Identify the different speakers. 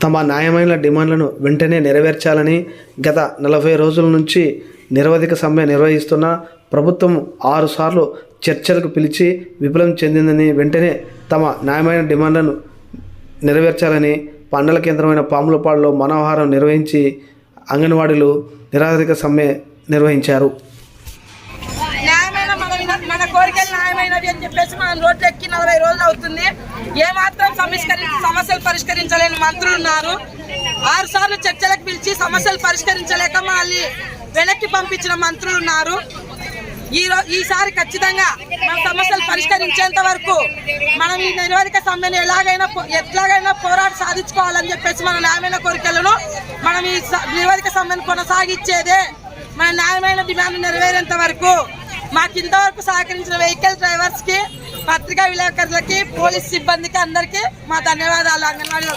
Speaker 1: తమ న్యాయమైన డిమాండ్లను వెంటనే నెరవేర్చాలని గత 40 రోజుల నుంచి నిరవధిక సమ్మె నిర్వహిస్తున్న ప్రభుత్వం 6 సార్లు చర్చలకు పిలిచి విఫలం చెందిందని, వెంటనే తమ న్యాయమైన డిమాండ్లను నెరవేర్చాలని మండల కేంద్రమైన పాములపాడులో మనోహారం నిర్వహించి అంగన్వాడీలు నిరవధిక సమ్మె నిర్వహించారు.
Speaker 2: మన కోరికలు న్యాయమైనవి అని చెప్పేసి మనం రోడ్లు ఎక్కి 40 రోజులు అవుతుంది. ఏమాత్రం సమస్యలు పరిష్కరించలేని మంత్రులు ఉన్నారు. 6 సార్లు చర్చలకు పిలిచి సమస్యలు పరిష్కరించలేక మళ్ళీ వెనక్కి పంపించిన మంత్రులు ఉన్నారు. ఈసారి ఖచ్చితంగా మన సమస్యలు పరిష్కరించేంత వరకు మనం ఈ నిరవధిక సమ్మెను ఎట్లాగైనా పోరాట సాధించుకోవాలని చెప్పేసి మన న్యాయమైన కోరికలను మనం ఈ నిరవధిక సమ్మెను కొనసాగించేదే. మన న్యాయమైన డిమాండ్ నెరవేరేంత వరకు మాకు ఇంతవరకు సహకరించిన వెహికల్ డ్రైవర్స్కి, పత్రికా విలేకరులకి, పోలీస్ సిబ్బందికి అందరికీ మా ధన్యవాదాలు. అంగన్వాడీ